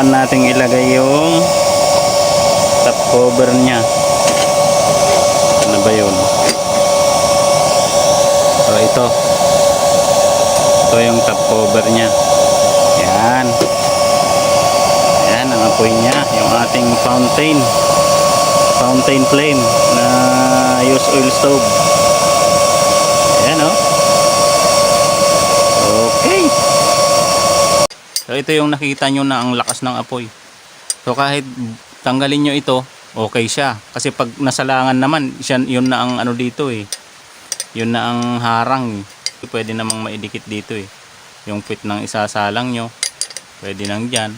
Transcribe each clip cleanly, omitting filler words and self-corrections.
Nating ilagay yung top cover nya. Ano ba yun? So ito yung top cover nya. Yan ang apoy nya, yung ating fountain flame na use oil stove. Ayan okay. So ito yung nakita nyo na ang lakas ng apoy. So kahit tanggalin nyo ito, okay siya. Kasi pag nasalangan naman, yun na ang ano dito yun na ang harang. Pwede namang maidikit dito yung pit ng isasalang nyo, pwede nang dyan.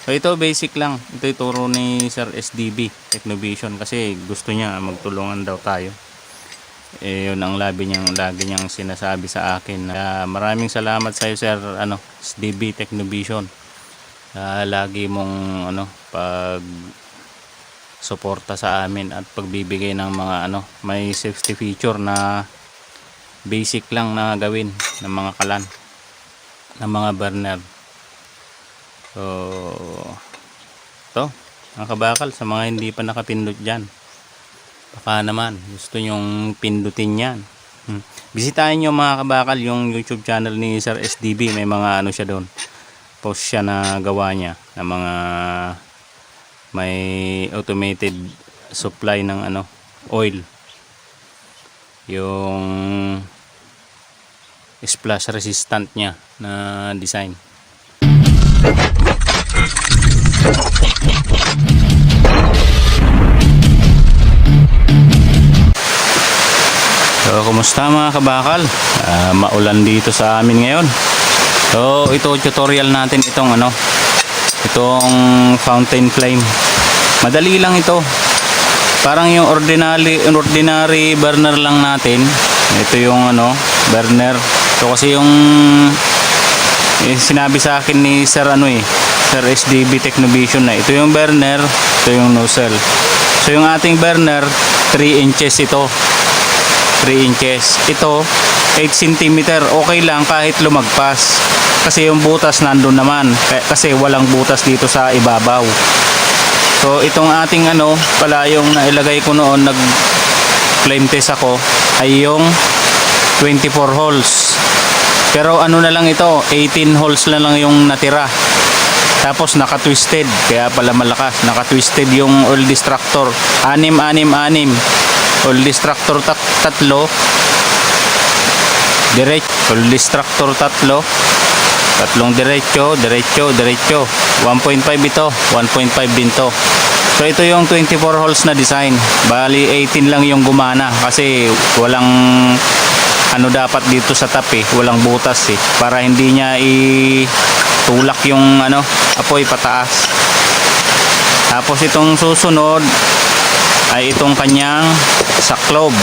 So ito basic lang. Ito ituro ni Sir SDB Technovision kasi gusto niya magtulungan daw tayo. Yun ang lagi niyang sinasabi sa akin. Maraming salamat sa iyo, Sir SDB Technovision. Lagi mong pag suporta sa amin at pagbibigay ng mga may safety feature na basic lang na gawin ng mga kalan, ng mga burner. So ito ang kabakal sa mga hindi pa nakapindot dyan, baka naman gusto nyong pindutin yan. Bisitahin nyo mga kabakal yung YouTube channel ni Sir SDB. May mga siya doon, post siya na gawa niya na mga may automated supply ng oil, yung splash resistant niya na design. So kumusta mga kabakal? Maulan dito sa amin ngayon. So ito tutorial natin itong fountain flame. Madali lang ito. Parang yung ordinary burner lang natin. Ito yung burner. So kasi yung sinabi sa akin ni Sir Sir SDB Technovision na ito yung burner, ito yung nozzle. So yung ating burner 3 inches ito. 3 inches. Ito 8 cm. Okay lang kahit lumagpas. Kasi yung butas nandun naman. Kasi walang butas dito sa ibabaw. So itong ating pala yung nailagay ko noon, nag flame test ako, ay yung 24 holes. Pero na lang ito, 18 holes na lang yung natira. Tapos naka-twisted, kaya pala malakas. Naka-twisted yung oil distractor. 6. Oil distractor tatlo. Oil distractor tatlo. Tatlong diretso. 1.5 ito, 1.5 din to. So ito yung 24 holes na design. Bali 18 lang yung gumana kasi walang dapat dito sa top walang butas para hindi niya itulak yung apoy pataas. Tapos itong susunod ay itong kanyang saklob.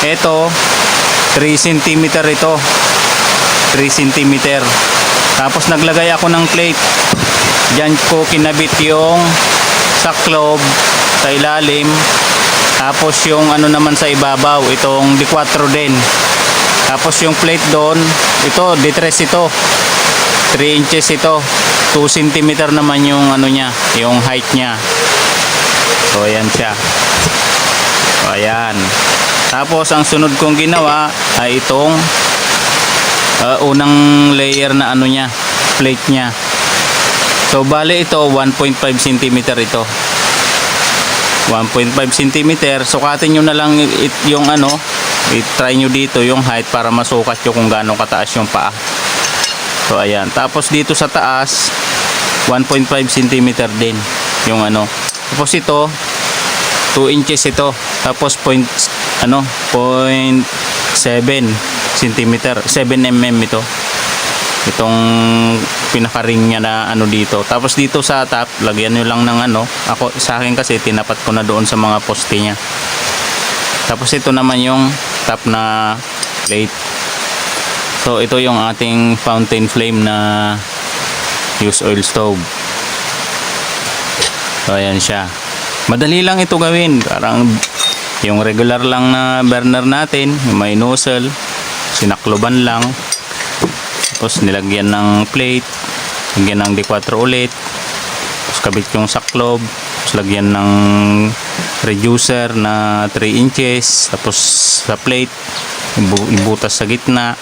Ito 3 cm ito. 3 cm. Tapos naglagay ako ng plate. Diyan ko kinabit yung saklob sa ilalim. Tapos yung naman sa ibabaw, itong D4 din. Tapos yung plate doon, ito D3 ito. 3 inches ito. 2 cm naman yung niya, yung height niya. So ayan siya. So ayan. Tapos ang sunod kong ginawa ay itong unang layer na niya, plate niya. So bale ito 1.5 cm ito. 1.5 cm. Sukatin nyo na lang yung i-try nyo dito yung height para masukat nyo kung gaano kataas yung paa. So ayan. Tapos dito sa taas 1.5 cm din yung Tapos ito 2 inches ito. Tapos 0.7 cm, 7 mm ito. Itong pinaka-ring niya na dito. Tapos dito sa top, lagyan nyo lang ng ako sa akin kasi tinapat ko na doon sa mga poste niya. Tapos ito naman yung top na plate. So ito yung ating fountain flame na use oil stove. So ayan siya. Madali lang ito gawin. Parang yung regular lang na burner natin, yung may nozzle, sinakloban lang. Tapos nilagyan ng plate, lagyan ng D4 ulit, tapos kabit yung saklob, tapos lagyan ng reducer na 3 inches, tapos sa plate ibutas sa gitna,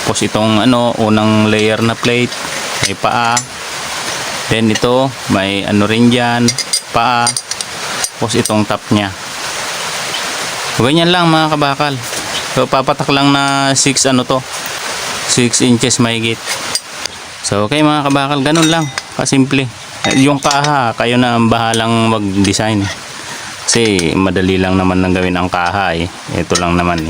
tapos itong unang layer na plate may paa, then ito may rin dyan, paa, tapos itong top nya. So, ganyan lang mga kabakal. So papatak lang na 6 inches mahigit. So okay mga kabakal, ganun lang kasimple. Yung kaha kayo na ang bahalang mag-design, kasi madali lang naman nang gawin ang kaha ito lang naman